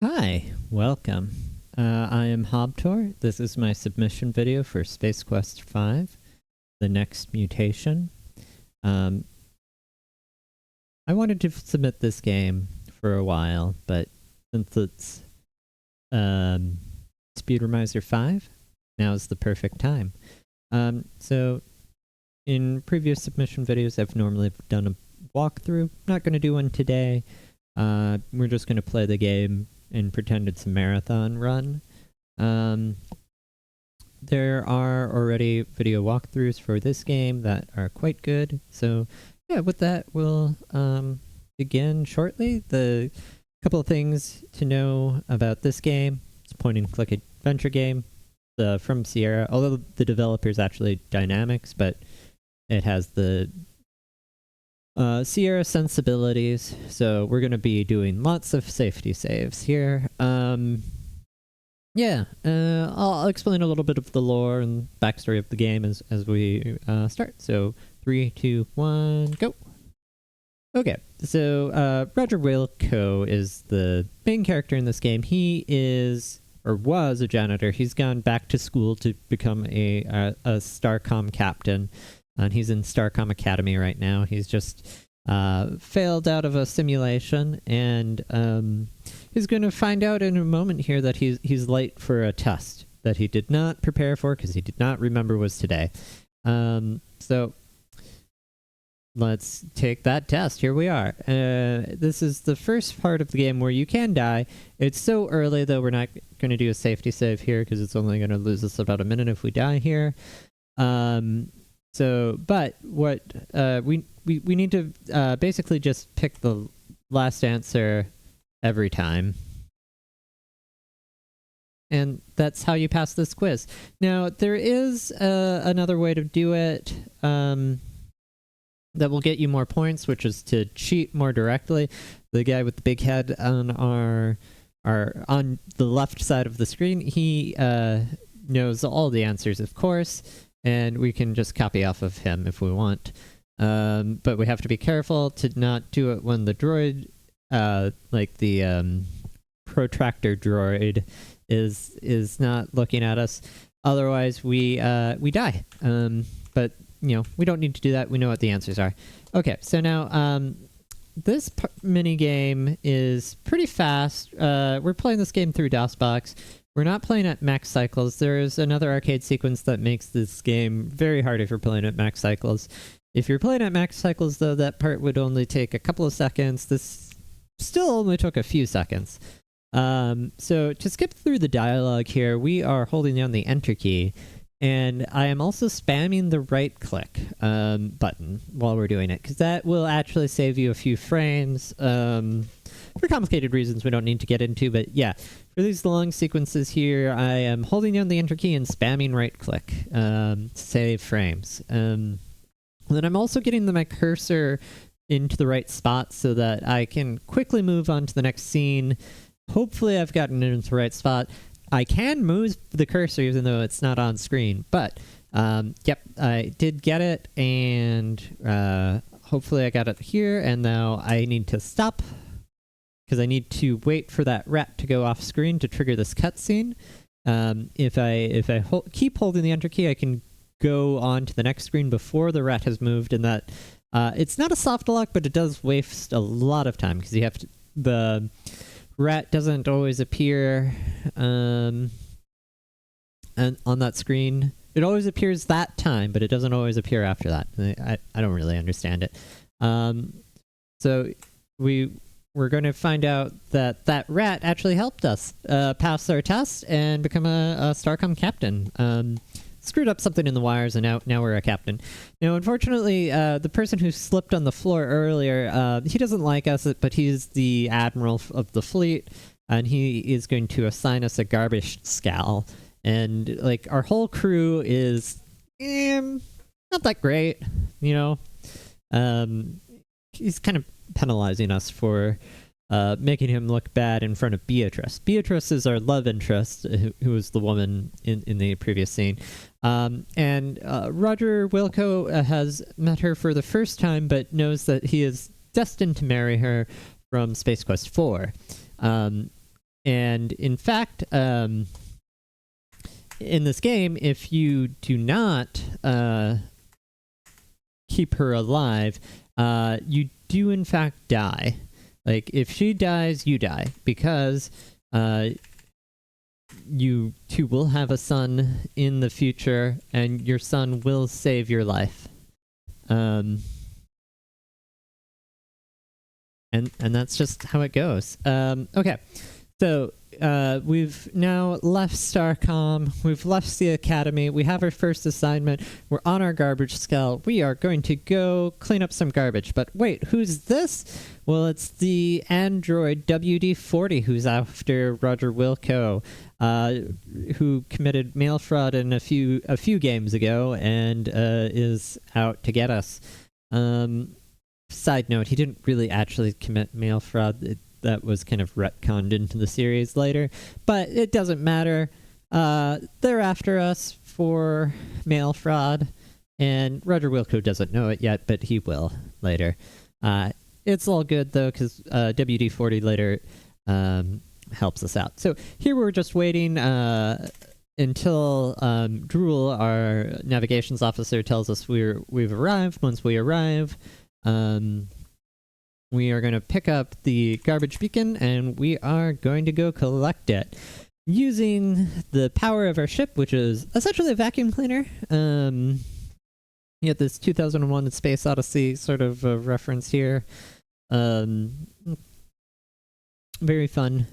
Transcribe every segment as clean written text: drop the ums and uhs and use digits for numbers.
Hi, welcome. I am Hobtor. This is my submission video for Space Quest V, the next mutation. I wanted to submit this game for a while, but since it's Speedromizer V, now is the perfect time. So in previous submission videos, I've normally done a walkthrough. Not going to do one today. We're just going to play the game and pretend it's a marathon run. There are already video walkthroughs for this game that are quite good. So yeah, with that, we'll begin shortly. The couple of things to know about this game. It's a point-and-click adventure game from Sierra, although the developer is actually Dynamics, but it has the Sierra sensibilities, so we're going to be doing lots of safety saves here. I'll explain a little bit of the lore and backstory of the game as we start. So 3, 2, 1, go. Okay, so Roger Wilco is the main character in this game. He is, or was, a janitor. He's gone back to school to become a Starcom captain. And he's in Starcom Academy right now. He's just failed out of a simulation, and he's going to find out in a moment here that he's late for a test that he did not prepare for because he did not remember was today. So let's take that test. Here we are. This is the first part of the game where you can die. It's so early, though, we're not going to do a safety save here because it's only going to lose us about a minute if we die here. But what we need to basically just pick the last answer every time. And that's how you pass this quiz. Now, there is another way to do it that will get you more points, which is to cheat more directly. The guy with the big head on on the left side of the screen, he knows all the answers, of course. And we can just copy off of him if we want. But we have to be careful to not do it when the droid, like the protractor droid, is not looking at us. Otherwise, we die. But, you know, we don't need to do that. We know what the answers are. Okay, so now this mini game is pretty fast. We're playing this game through DOSBox. We're not playing at max cycles. There's another arcade sequence that makes this game very hard if you're playing at max cycles. If you're playing at max cycles, though, that part would only take a couple of seconds. This still only took a few seconds. So to skip through the dialogue here, we are holding down the Enter key, and I am also spamming the right-click button while we're doing it, because that will actually save you a few frames. For complicated reasons we don't need to get into, but yeah. For these long sequences here, I am holding down the Enter key and spamming right-click to save frames. Then I'm also getting my cursor into the right spot so that I can quickly move on to the next scene. Hopefully I've gotten it into the right spot. I can move the cursor even though it's not on screen, but yep, I did get it, and hopefully I got it here, and now I need to stop because I need to wait for that rat to go off screen to trigger this cutscene. If I keep holding the Enter key, I can go on to the next screen before the rat has moved, and that it's not a soft lock, but it does waste a lot of time because you have to. The rat doesn't always appear and on that screen. It always appears that time, but it doesn't always appear after that. I don't really understand it. So we're going to find out that rat actually helped us pass our test and become a Starcom captain. Screwed up something in the wires, and now we're a captain. Now, unfortunately, the person who slipped on the floor earlier, he doesn't like us, but he's the admiral of the fleet, and he is going to assign us a garbage scowl. And, like, our whole crew is not that great, you know? He's kind of penalizing us for making him look bad in front of Beatrice. Beatrice is our love interest, who was the woman in the previous scene. And Roger Wilco has met her for the first time, but knows that he is destined to marry her from Space Quest IV. And in fact, in this game, if you do not keep her alive, you do in fact die. Like, if she dies, you die, because you two will have a son in the future, and your son will save your life. And that's just how it goes. Okay, so we've now left Starcom, we've left the Academy, we have our first assignment, we're on our garbage scout, we are going to go clean up some garbage. But wait, who's this? Well, it's the android WD-40 who's after Roger Wilco, who committed mail fraud in a few games ago and is out to get us. Side note, he didn't really actually commit mail fraud. That was kind of retconned into the series later, but it doesn't matter. They're after us for mail fraud, and Roger Wilco doesn't know it yet, but he will later. It's all good, though, because WD-40 later helps us out. So here we're just waiting until Drool, our navigations officer, tells us we've arrived. Once we arrive, we are going to pick up the garbage beacon, and we are going to go collect it using the power of our ship, which is essentially a vacuum cleaner. You get this 2001 Space Odyssey sort of reference here. Very fun.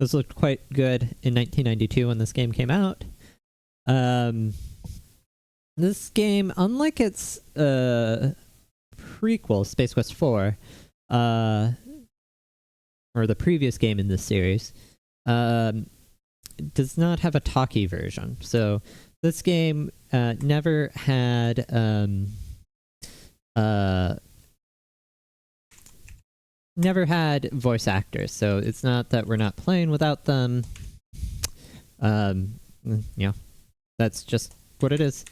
This looked quite good in 1992 when this game came out. This game, unlike its prequel, Space Quest 4, or the previous game in this series, does not have a talkie version. So this game never had voice actors, so it's not that we're not playing without them. That's just what it is.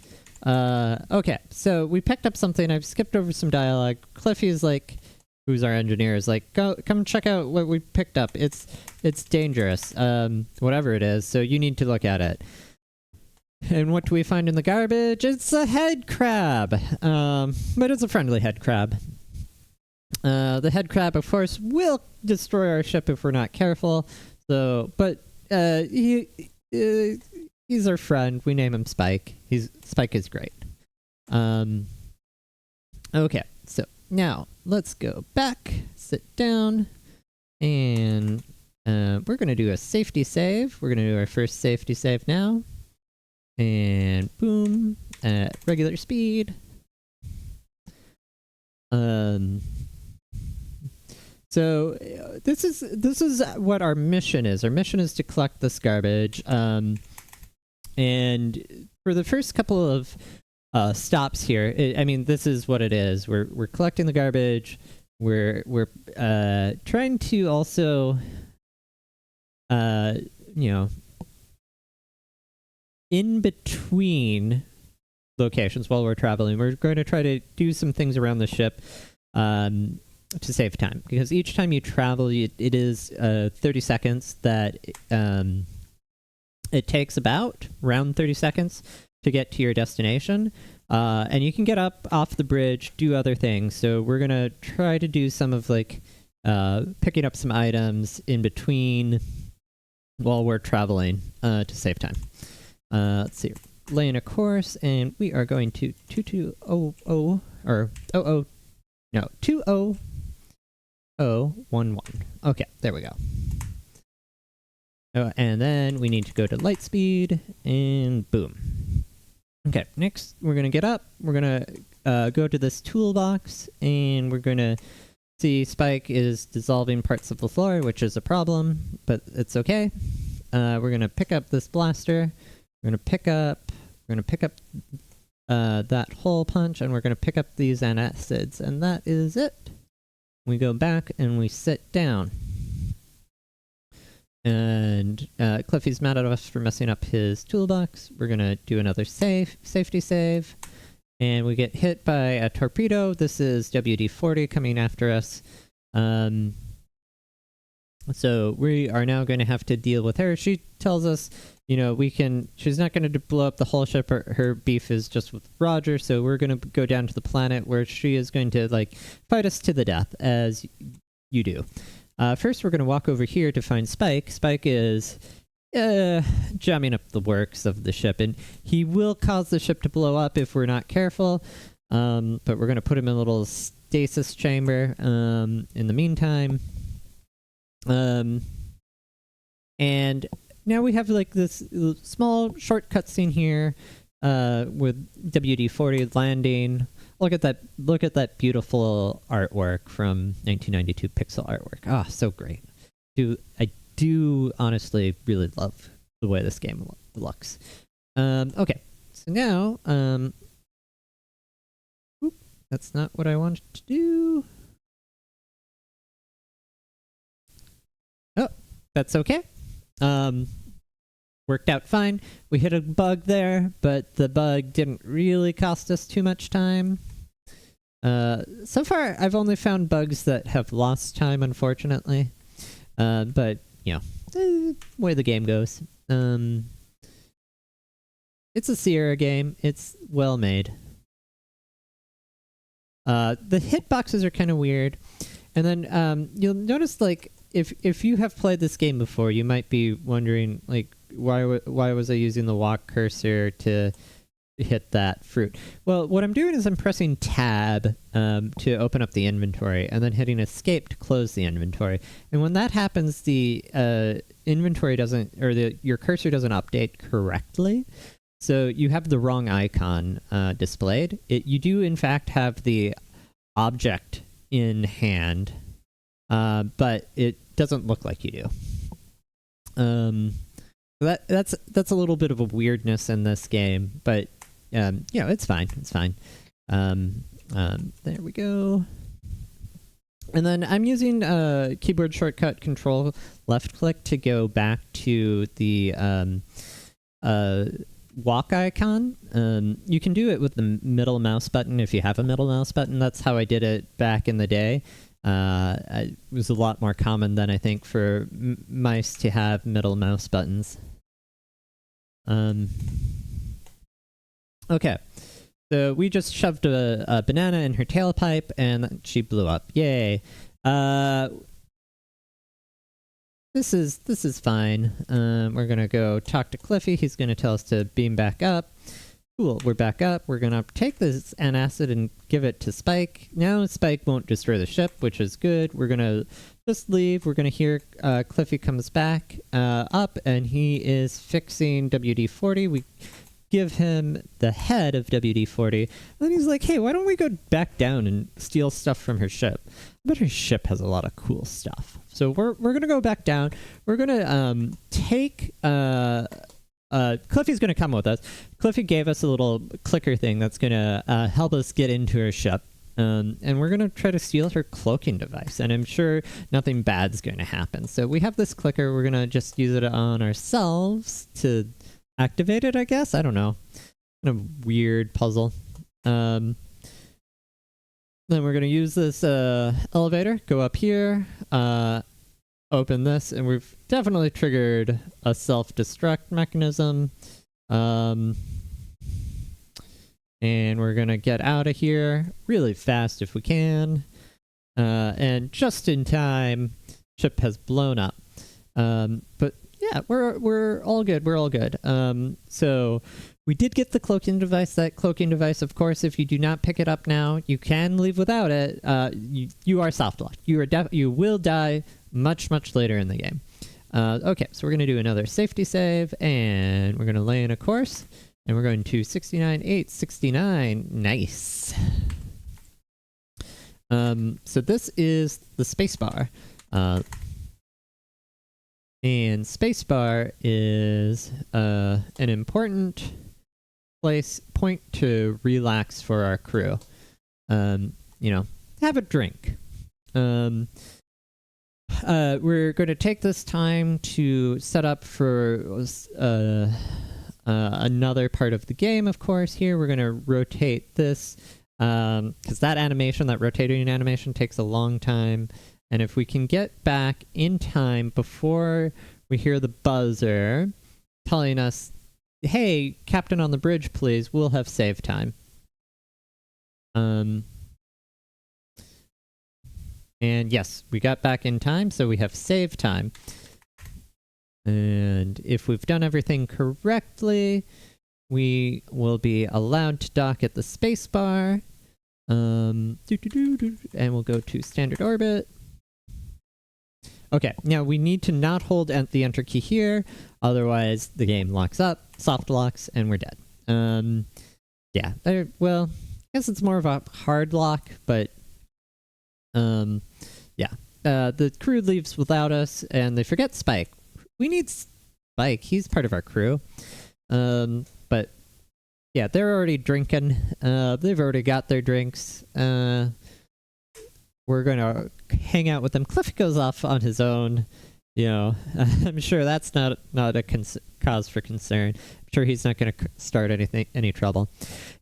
Okay, so we picked up something. I've skipped over some dialogue. Cliffy's like, who's our engineer, is like, come check out what we picked up. It's dangerous, whatever it is, so you need to look at it. And what do we find in the garbage? It's a head crab, but it's a friendly head crab. The head crab, of course, will destroy our ship if we're not careful. So, but he's our friend. We name him Spike. Spike is great. Okay, so now let's go back, sit down, and we're gonna do a safety save. We're gonna do our first safety save now, and boom, at regular speed. So this is what our mission is. Our mission is to collect this garbage. And for the first couple of stops here, I mean, this is what it is. We're collecting the garbage. We're trying to also, in between locations while we're traveling, we're going to try to do some things around the ship to save time, because each time you travel, it is 30 seconds that it takes about around 30 seconds to get to your destination, and you can get up off the bridge, do other things. So we're gonna try to do some of like picking up some items in between while we're traveling to save time. Let's see, laying a course, and we are going to 20011. Okay, there we go. Oh, and then we need to go to light speed, and boom. Okay, next we're gonna get up. We're gonna go to this toolbox, and we're gonna see Spike is dissolving parts of the floor, which is a problem, but it's okay. We're gonna pick up this blaster. We're gonna pick up that hole punch, and we're gonna pick up these antacids, and that is it. We go back and we sit down. And Cliffy's mad at us for messing up his toolbox. We're gonna do another safety save, and we get hit by a torpedo. This is WD-40 coming after us. So we are now going to have to deal with her. She tells us, she's not going to blow up the whole ship. Her beef is just with Roger. So we're going to go down to the planet where she is going to fight us to the death, as you do. First, we're going to walk over here to find Spike. Spike is jamming up the works of the ship, and he will cause the ship to blow up if we're not careful. But we're going to put him in a little stasis chamber in the meantime. And now we have this small short cutscene here with WD-40 landing. Look at that beautiful artwork from 1992, pixel artwork. Ah, so great. I do honestly really love the way this game looks. Okay, so now that's not what I wanted to do. Oh, that's okay. Worked out fine. We hit a bug there, but the bug didn't really cost us too much time. So far, I've only found bugs that have lost time, unfortunately. But, the way the game goes. It's a Sierra game. It's well made. The hitboxes are kind of weird. And then you'll notice, if you have played this game before, you might be wondering, why was I using the walk cursor to hit that fruit? Well, what I'm doing is I'm pressing tab to open up the inventory, and then hitting escape to close the inventory. And when that happens, the inventory doesn't, or your cursor doesn't update correctly. So you have the wrong icon displayed. You do, in fact, have the object in hand, but it doesn't look like you do. That's a little bit of a weirdness in this game, but it's fine. It's fine. There we go. And then I'm using keyboard shortcut Control left click to go back to the walk icon. You can do it with the middle mouse button if you have a middle mouse button. That's how I did it back in the day. It was a lot more common than I think for mice to have middle mouse buttons. Okay, so we just shoved a banana in her tailpipe and she blew up. Yay! This is fine. We're gonna go talk to Cliffy. He's gonna tell us to beam back up. Cool, we're back up. We're gonna take this antacid and give it to Spike. Now Spike won't destroy the ship, which is good. We're gonna just leave. We're gonna hear Cliffy comes back up, and he is fixing WD-40. We give him the head of WD-40, and then he's like, hey, why don't we go back down and steal stuff from her ship? I bet her ship has a lot of cool stuff. So we're gonna go back down. We're gonna take Cliffy's gonna come with us. Cliffy gave us a little clicker thing that's gonna help us get into her ship. And we're going to try to steal her cloaking device, and I'm sure nothing bad's going to happen. So we have this clicker. We're going to just use it on ourselves to activate it, I guess. I don't know. Kind of weird puzzle. Then we're going to use this elevator, go up here, open this, and we've definitely triggered a self-destruct mechanism. And we're going to get out of here really fast if we can. And just in time, ship has blown up. But yeah, we're all good. We're all good. So we did get the cloaking device. That cloaking device, of course, if you do not pick it up now, you can leave without it. You are soft locked. You will die much, much later in the game. Okay, so we're going to do another safety save, and we're going to lay in a course. And we're going to 69.869. Nice. So this is the spacebar. And spacebar is an important point to relax for our crew. Have a drink. We're going to take this time to set up for another part of the game, of course. Here we're going to rotate this because that rotating animation takes a long time. And if we can get back in time before we hear the buzzer telling us, hey, Captain on the bridge, please, we'll have save time. And yes, we got back in time, so we have save time. And if we've done everything correctly, we will be allowed to dock at the spacebar. And we'll go to standard orbit. Okay, now we need to not hold the enter key here, otherwise the game locks up, soft locks, and we're dead. Yeah, well, I guess it's more of a hard lock, but yeah. The crew leaves without us, and they forget Spike. We need Spike, he's part of our crew. But yeah, they're already drinking. They've already got their drinks. We're gonna hang out with them. Cliff goes off on his own. You know, I'm sure that's not a cause for concern. I'm sure he's not going to start any trouble.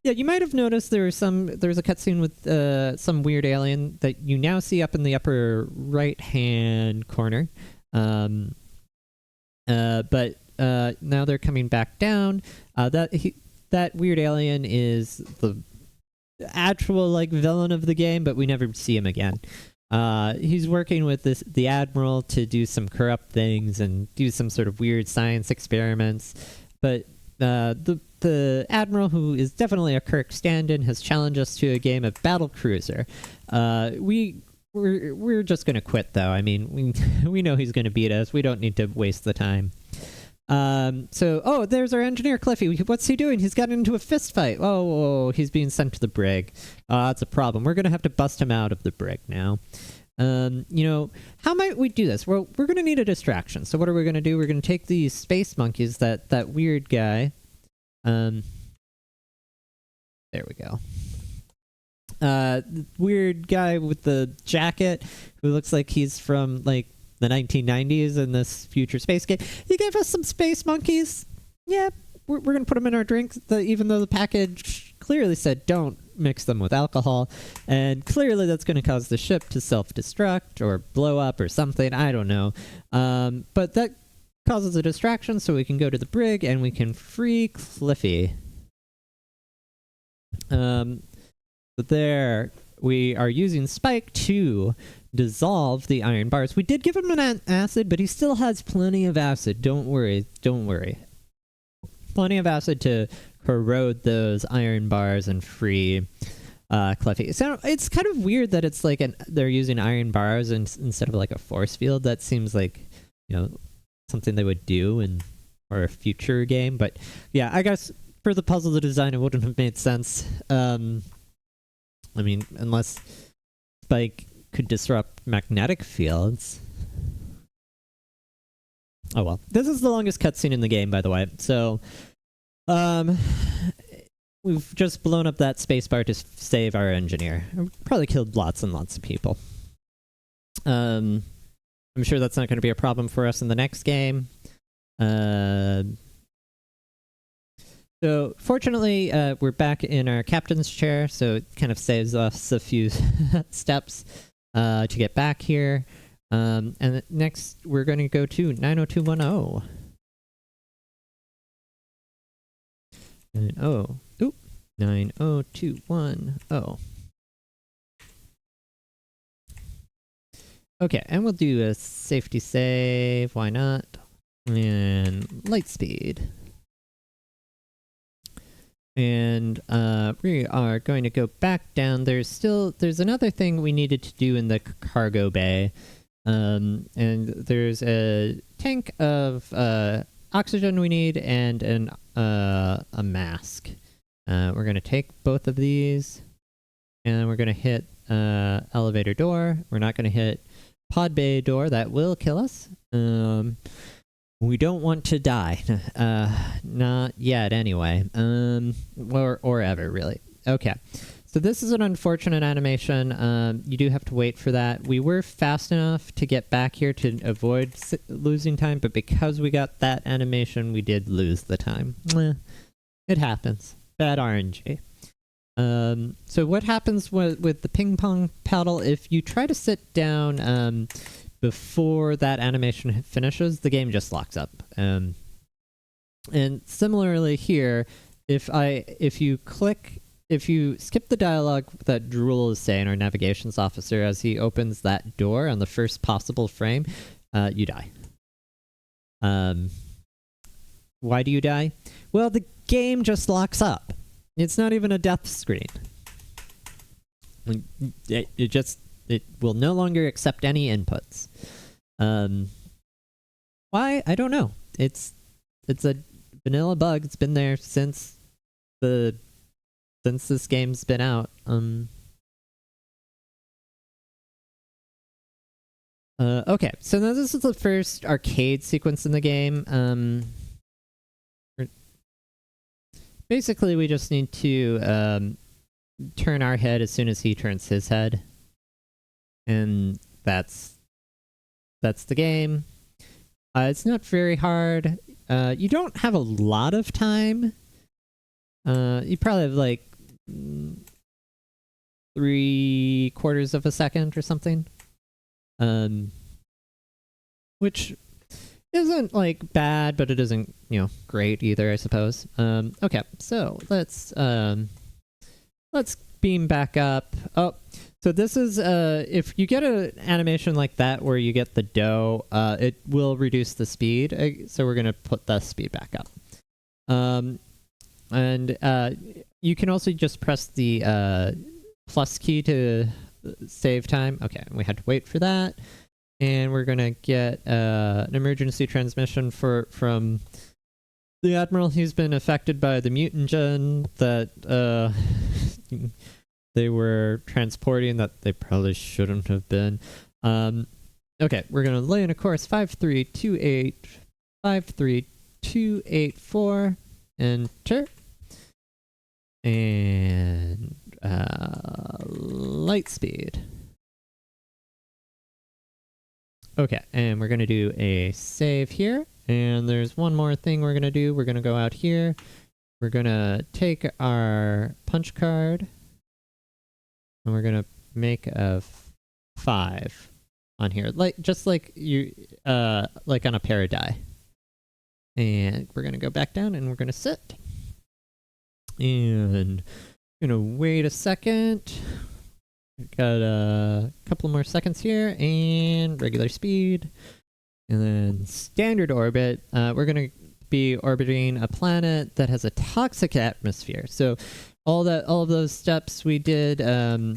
Yeah, you might have noticed there was a cutscene with some weird alien that you now see up in the upper right-hand corner. But now they're coming back down. That weird alien is the actual like villain of the game, but we never see him again. He's working with the Admiral to do some corrupt things and do some sort of weird science experiments. But the Admiral, who is definitely a Kirk stand-in, has challenged us to a game of Battle Cruiser. We're just gonna quit though. I mean, we know he's gonna beat us. We don't need to waste the time. So there's our engineer Cliffy. What's he doing? He's gotten into a fist fight. Oh, he's being sent to the brig. That's a problem. We're gonna have to bust him out of the brig now. You know, how might we do this? Well, we're gonna need a distraction. So what are we gonna do? We're gonna take these space monkeys, that weird guy. There we go. Weird guy with the jacket who looks like he's from like the 1990s in this future space game. He gave us some space monkeys. Yeah, we're going to put them in our drinks, even though the package clearly said don't mix them with alcohol. And clearly that's going to cause the ship to self-destruct or blow up or something. I don't know. But that causes a distraction, so we can go to the brig and we can free Cliffy. But there, we are using Spike to dissolve the iron bars. We did give him an acid, but he still has plenty of acid. Don't worry. Plenty of acid to corrode those iron bars and free Cliffy. So it's kind of weird that it's like they're using iron bars instead of like a force field. That seems like, you know, something they would do or a future game. But yeah, I guess for the puzzle design, it wouldn't have made sense. I mean, unless Spike could disrupt magnetic fields. Oh well. This is the longest cutscene in the game, by the way. So, we've just blown up that spacebar to save our engineer. Probably killed lots and lots of people. I'm sure that's not going to be a problem for us in the next game. So, fortunately, we're back in our captain's chair, so it kind of saves us a few steps to get back here. And next, we're going to go to 90210. 90210. Okay, and we'll do a safety save. Why not? And light speed. And we are going to go back down. There's another thing we needed to do in the cargo bay. And there's a tank of oxygen we need and a mask. We're going to take both of these and we're going to hit elevator door. We're not going to hit pod bay door. That will kill us. We don't want to die. Not yet, anyway. Or ever, really. Okay. So this is an unfortunate animation. You do have to wait for that. We were fast enough to get back here to avoid losing time, but because we got that animation, we did lose the time. It happens. Bad RNG. So what happens with the ping pong paddle, if you try to sit down before that animation finishes, the game just locks up. And similarly here, if you skip the dialogue that Drool is saying, our navigations officer, as he opens that door on the first possible frame, you die. Why do you die? Well, the game just locks up. It's not even a death screen. It will no longer accept any inputs. Why? I don't know. It's a vanilla bug. It's been there since this game's been out. Okay, so now this is the first arcade sequence in the game. Basically, we just need to turn our head as soon as he turns his head. And that's the game. It's not very hard. You don't have a lot of time. You probably have like 3/4 of a second or something. Which isn't like bad, but it isn't, great either, I suppose. Okay, so let's beam back up. Oh, so this is if you get an animation like that where you get the dough, it will reduce the speed. So we're gonna put the speed back up. And you can also just press the plus key to save time. Okay, we had to wait for that. And we're gonna get an emergency transmission from the Admiral. He's been affected by the mutagen that they were transporting that they probably shouldn't have been. Okay, we're gonna lay in a course 5328 53284. Enter. And light speed. Okay, and we're going to do a save here. And there's one more thing we're going to do. We're going to go out here. We're going to take our punch card. And we're going to make a 5 on here. Just like you, like on a pair of die. And we're going to go back down and we're going to sit. And I'm going to wait a second. Got a couple more seconds here, and regular speed, and then standard orbit. We're going to be orbiting a planet that has a toxic atmosphere. So all of those steps we did to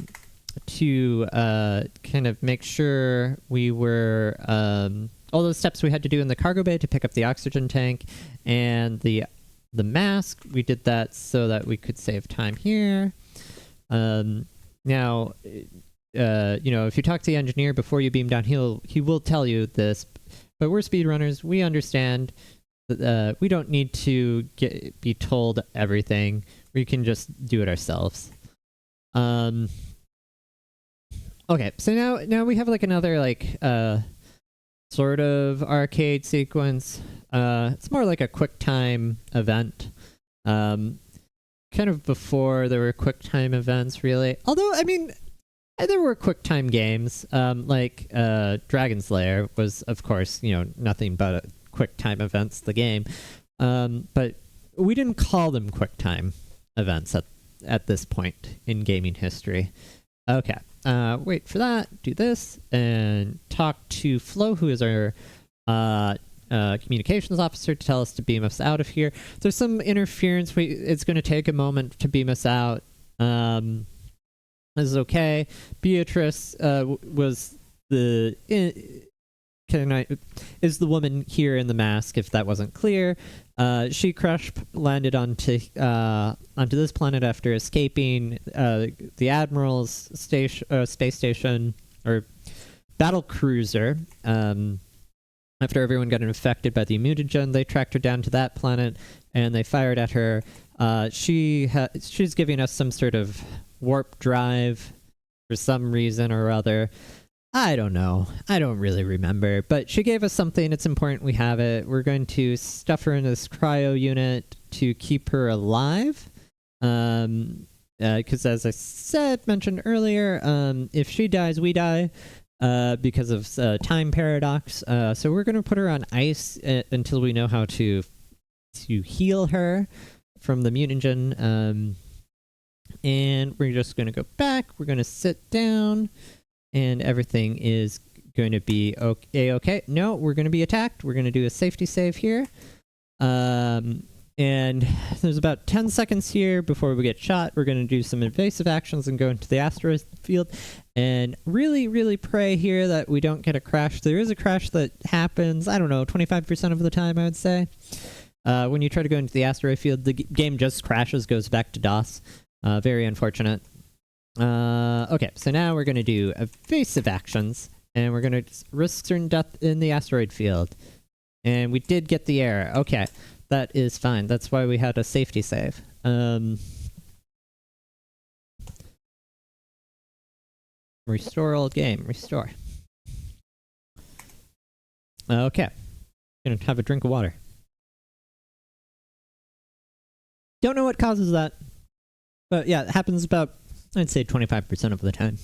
kind of make sure we were all those steps we had to do in the cargo bay to pick up the oxygen tank and the mask. We did that so that we could save time here. Now, if you talk to the engineer before you beam down, he will tell you this, but we're speedrunners. We understand that we don't need to be told everything. We can just do it ourselves. Okay, so now we have like another sort of arcade sequence. It's more like a QuickTime event. Kind of before there were QuickTime events, really. Although, I mean, there were QuickTime games. Like Dragon's Lair was, of course, nothing but QuickTime events, the game. But we didn't call them QuickTime events at this point in gaming history. Okay, wait for that, do this, and talk to Flo, who is our communications officer, to tell us to beam us out of here. There's some interference. It's going to take a moment to beam us out. This is okay. Beatrice is the woman here in the mask, if that wasn't clear. She landed onto this planet after escaping the Admiral's space station, or battle cruiser. After everyone got infected by the mutagen, they tracked her down to that planet, and they fired at her. She's giving us some sort of warp drive for some reason or other. I don't know. I don't really remember. But she gave us something. It's important we have it. We're going to stuff her in this cryo unit to keep her alive. because as I mentioned earlier, if she dies, we die because of time paradox. So we're going to put her on ice until we know how to heal her from the mutagen. And we're just going to go back. We're going to sit down, and everything is going to be okay. No, we're going to be attacked. We're going to do a safety save here. And there's about 10 seconds here before we get shot. We're going to do some invasive actions and go into the asteroid field and really, really pray here that we don't get a crash. There is a crash that happens, I don't know, 25% of the time, I would say. When you try to go into the asteroid field, the game just crashes, goes back to DOS. Very unfortunate. Okay, so now we're going to do evasive actions, and we're going to risk certain death in the asteroid field. And we did get the error. Okay. That is fine. That's why we had a safety save. Restore old game. Restore. Okay. Gonna have a drink of water. Don't know what causes that. But yeah, it happens about, I'd say, 25% of the time.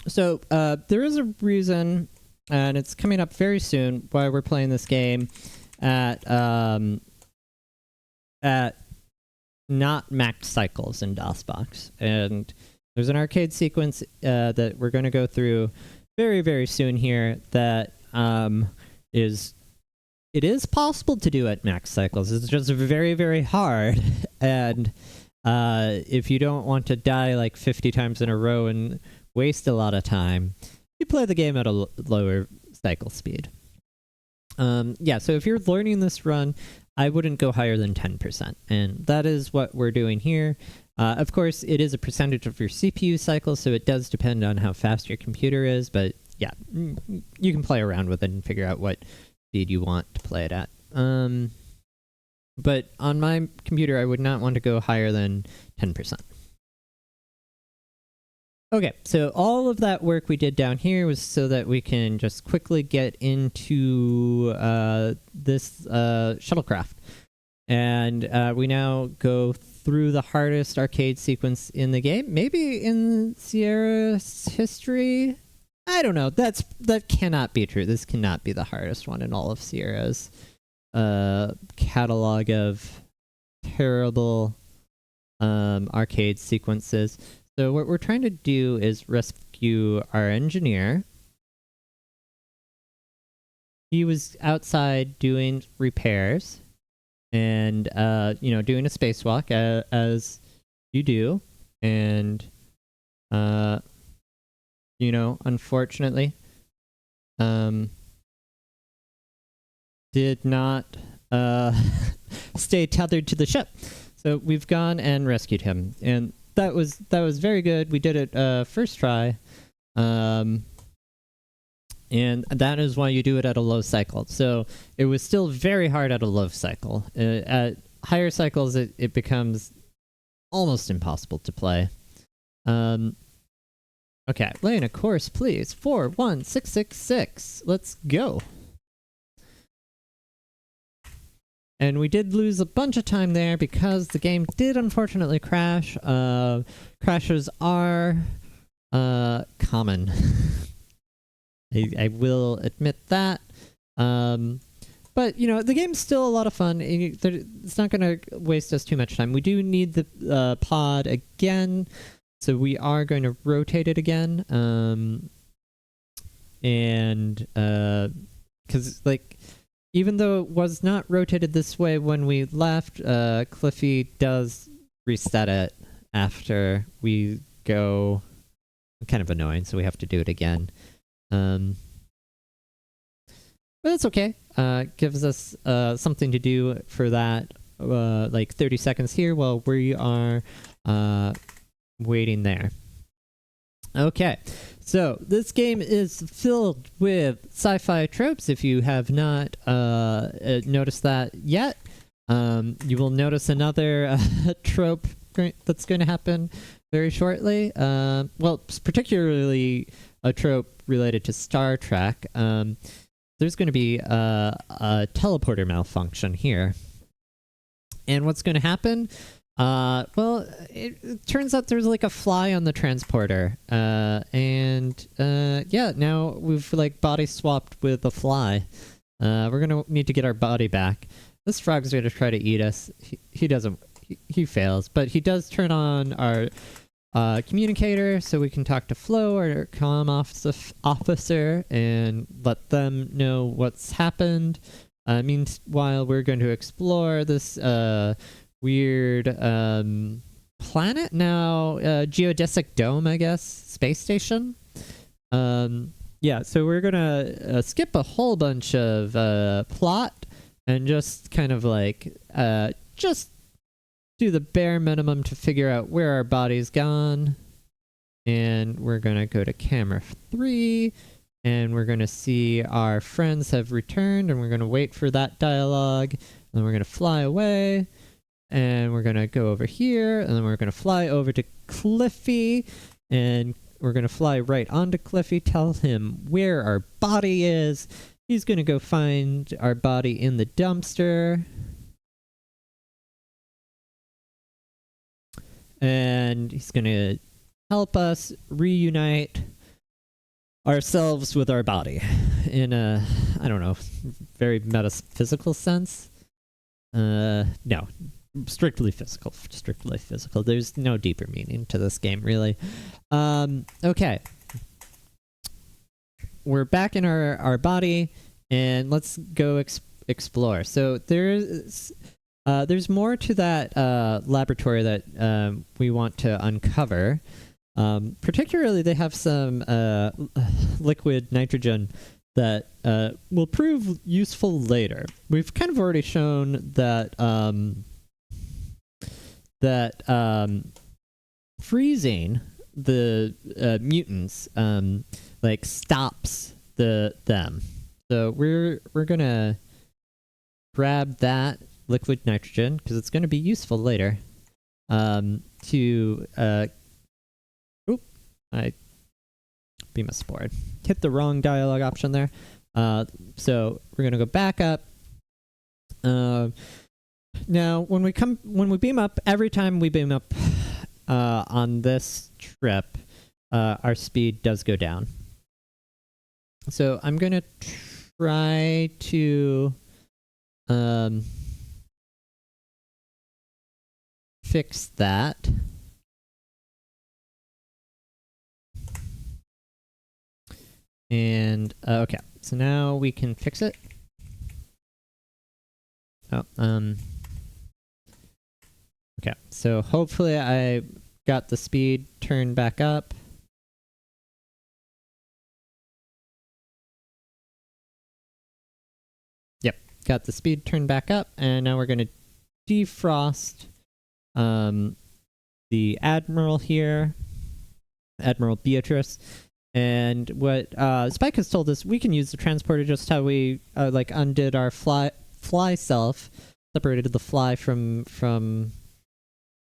So, there is a reason, and it's coming up very soon, why we're playing this game at not max cycles in DOSBox. And there's an arcade sequence that we're going to go through very, very soon here that it is possible to do at max cycles. It's just very, very hard. And if you don't want to die like 50 times in a row and waste a lot of time, you play the game at a lower cycle speed. Yeah, so if you're learning this run, I wouldn't go higher than 10%, and that is what we're doing here. Of course, it is a percentage of your CPU cycle, so it does depend on how fast your computer is, but yeah, you can play around with it and figure out what speed you want to play it at. But on my computer, I would not want to go higher than 10%. Okay, so all of that work we did down here was so that we can just quickly get into this shuttlecraft. And we now go through the hardest arcade sequence in the game. Maybe in Sierra's history? I don't know. That cannot be true. This cannot be the hardest one in all of Sierra's catalog of terrible arcade sequences. So what we're trying to do is rescue our engineer. He was outside doing repairs and, doing a spacewalk as you do. And, unfortunately, did not stay tethered to the ship. So we've gone and rescued him. And that was very good. We did it first try, and that is why you do it at a low cycle. So it was still very hard at a low cycle. At higher cycles, it becomes almost impossible to play. Okay, lane a course, please. 41666. Let's go. And we did lose a bunch of time there because the game did unfortunately crash. Crashes are common. I will admit that. But, the game's still a lot of fun. It's not going to waste us too much time. We do need the pod again, so we are going to rotate it again. Because, even though it was not rotated this way when we left, Cliffy does reset it after we go. Kind of annoying, so we have to do it again. But it's okay. Gives us something to do for that, 30 seconds here while we are waiting there. Okay, so this game is filled with sci-fi tropes. If you have not noticed that yet, you will notice another trope that's going to happen very shortly. Well, particularly a trope related to Star Trek. there's going to be a teleporter malfunction here. And what's going to happen? Well, it turns out there's like a fly on the transporter. Yeah, now we've like body swapped with a fly. We're going to need to get our body back. This frog's going to try to eat us. He doesn't. He fails, but he does turn on our communicator so we can talk to Flo, our comm officer, and let them know what's happened. Meanwhile, we're going to explore this weird planet now, geodesic dome, I guess, space station. Yeah, so we're gonna skip a whole bunch of plot and just kind of like just do the bare minimum to figure out where our body's gone. And we're gonna go to camera 3, and we're gonna see our friends have returned, and we're gonna wait for that dialogue, and then we're gonna fly away, and we're gonna go over here, and then we're gonna fly over to Cliffy, and we're gonna fly right onto Cliffy, tell him where our body is. He's gonna go find our body in the dumpster. And he's gonna help us reunite ourselves with our body in a, I don't know, very metaphysical sense. No, strictly physical. There's no deeper meaning to this game, really. Okay. We're back in our body, and let's go explore. So there's more to that laboratory that we want to uncover. Particularly, they have some liquid nitrogen that will prove useful later. We've kind of already shown that freezing the mutants like stops them. So we're gonna grab that liquid nitrogen because it's gonna be useful later. I beam us forward. Hit the wrong dialogue option there. So we're gonna go back up. Now, when we beam up, every time we beam up on this trip, our speed does go down. So I'm gonna try to fix that. And okay, so now we can fix it. Oh, okay, so hopefully I got the speed turned back up. Yep, got the speed turned back up, and now we're going to defrost the Admiral here, Admiral Beatrice. And what Spike has told us, we can use the transporter just how we like undid our fly self, separated the fly from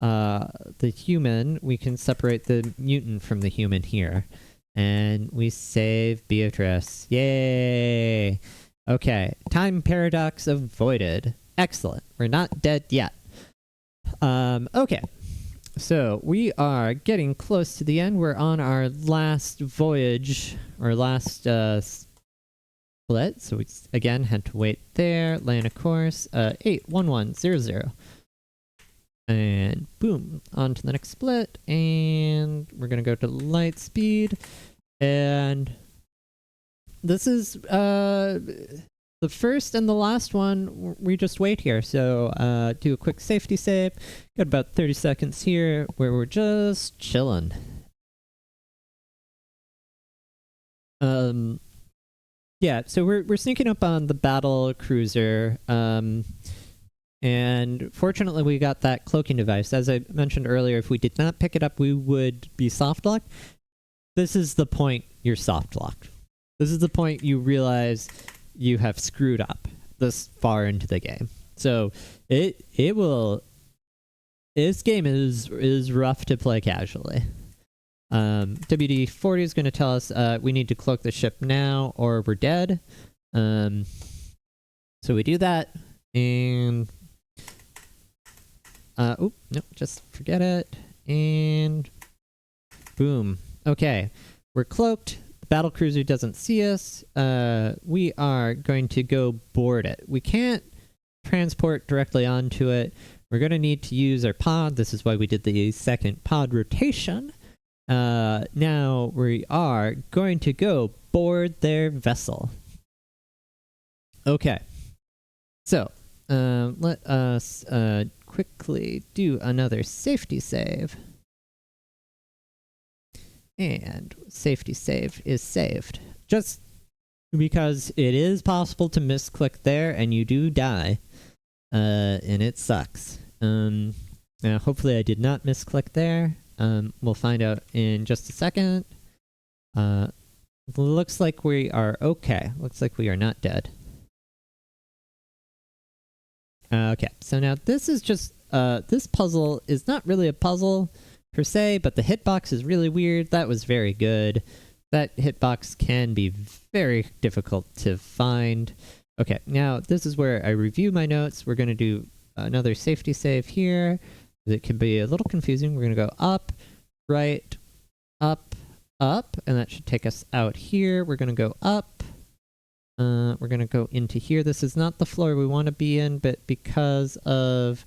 the human. We can separate the mutant from the human here, and we save Beatrice. Yay! Okay, time paradox avoided. Excellent. We're not dead yet. Okay. So we are getting close to the end. We're on our last voyage, our last split. So we again had to wait there, land a course, 81100. And boom, on to the next split. And we're gonna go to light speed. And this is the first and the last one. We just wait here. So do a quick safety save. Got about 30 seconds here where we're just chilling. Yeah, so we're sneaking up on the battle cruiser. And fortunately we got that cloaking device. As I mentioned earlier, if we did not pick it up, we would be soft locked. This is the point you're soft locked. This is the point you realize you have screwed up this far into the game. So this game is rough to play casually. WD-40 is going to tell us we need to cloak the ship now or we're dead. So we do that, and oh no, just forget it, and boom. Okay, we're cloaked. The battle cruiser doesn't see us. We are going to go board it. We can't transport directly onto it. We're going to need to use our pod. This is why we did the second pod rotation. Now we are going to go board their vessel. Okay, so let us quickly do another safety save. And safety save is saved. Just because it is possible to misclick there and you do die. And it sucks. Now hopefully I did not misclick there. We'll find out in just a second. Looks like we are okay. Looks like we are not dead. Okay, so now this is just, this puzzle is not really a puzzle per se, but the hitbox is really weird. That was very good. That hitbox can be very difficult to find. Okay, now this is where I review my notes. We're going to do another safety save here. It can be a little confusing. We're going to go up, right, up, up, and that should take us out here. We're going to go up. We're going to go into here. This is not the floor we want to be in, but because of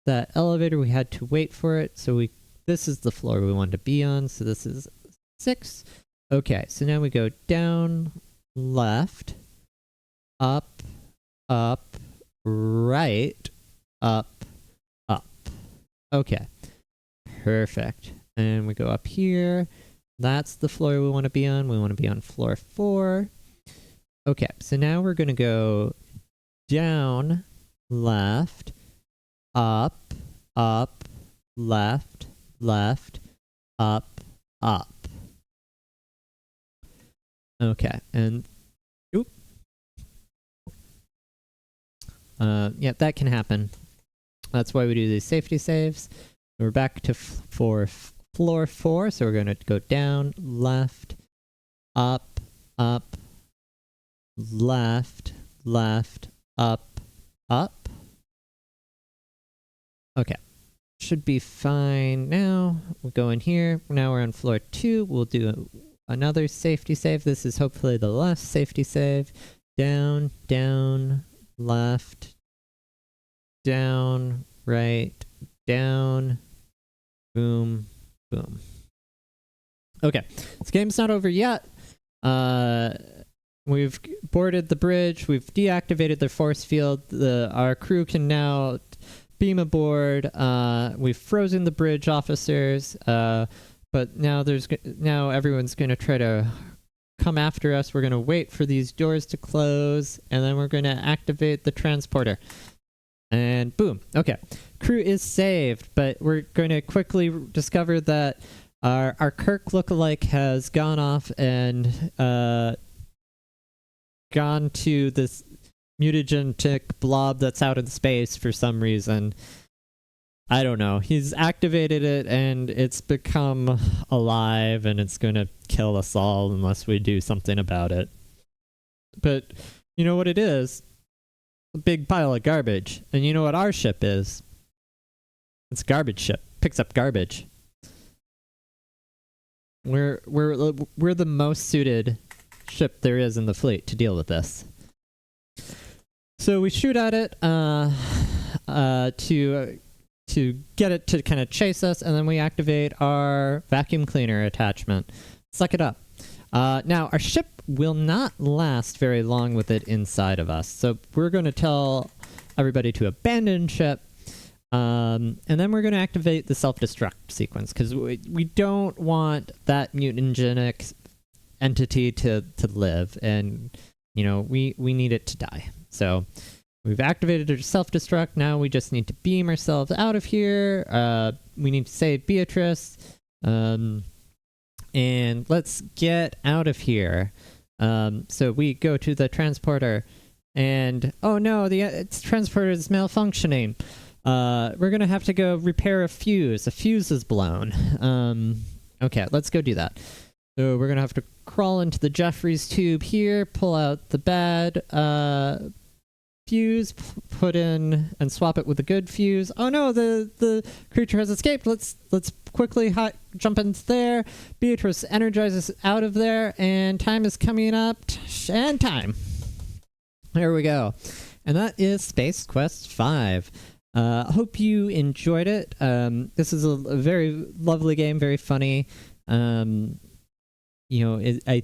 that elevator, we had to wait for it. So this is the floor we want to be on. So this is 6. Okay, so now we go down, left, up, up, right, up, up. Okay, perfect. And we go up here. That's the floor we want to be on. We want to be on floor 4. Okay, so now we're going to go down, left, up, up, left, left, up, up. Okay, and oop. Yeah, that can happen. That's why we do these safety saves. We're back to floor 4, so we're going to go down, left, up, up, left, left, up, up. Okay, should be fine now. We'll go in here. Now we're on floor 2. We'll do another safety save. This is hopefully the last safety save. Down, down, left, down, right, down, boom, boom. Okay, this game's not over yet. We've boarded the bridge. We've deactivated the force field. Our crew can now beam aboard. We've frozen the bridge officers. But now everyone's going to try to come after us. We're going to wait for these doors to close, and then we're going to activate the transporter. And boom. Okay. Crew is saved, but we're going to quickly discover that our Kirk lookalike has gone off and gone to this mutagenetic blob that's out in space for some reason. I don't know. He's activated it and it's become alive and it's going to kill us all unless we do something about it. But you know what it is? A big pile of garbage. And you know what our ship is? It's a garbage ship. Picks up garbage. We're the most suited ship there is in the fleet to deal with this. So we shoot at it to get it to kind of chase us, and then we activate our vacuum cleaner attachment. Suck it up. Now, our ship will not last very long with it inside of us, so we're going to tell everybody to abandon ship, and then we're going to activate the self-destruct sequence, because we don't want that mutagenic entity to live, and, you know, we need it to die. So we've activated our self-destruct. Now we just need to beam ourselves out of here. We need to save Beatrice. And let's get out of here. So we go to the transporter. And, oh no, the transporter is malfunctioning. We're going to have to go repair a fuse. A fuse is blown. Okay, let's go do that. So we're going to have to crawl into the Jeffries tube here, pull out the bad fuse, put in and swap it with the good fuse. Oh no, the creature has escaped. Let's quickly jump into there. Beatrice energizes out of there, and time is coming up. And time. There we go. And that is Space Quest 5. Hope you enjoyed it. This is a very lovely game, very funny. I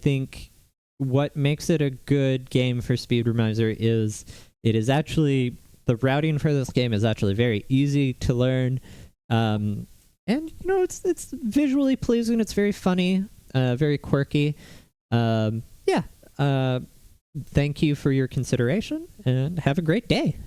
think what makes it a good game for Speedromizer is it is actually, the routing for this game is actually very easy to learn. And, it's visually pleasing. It's very funny, very quirky. Thank you for your consideration, and have a great day.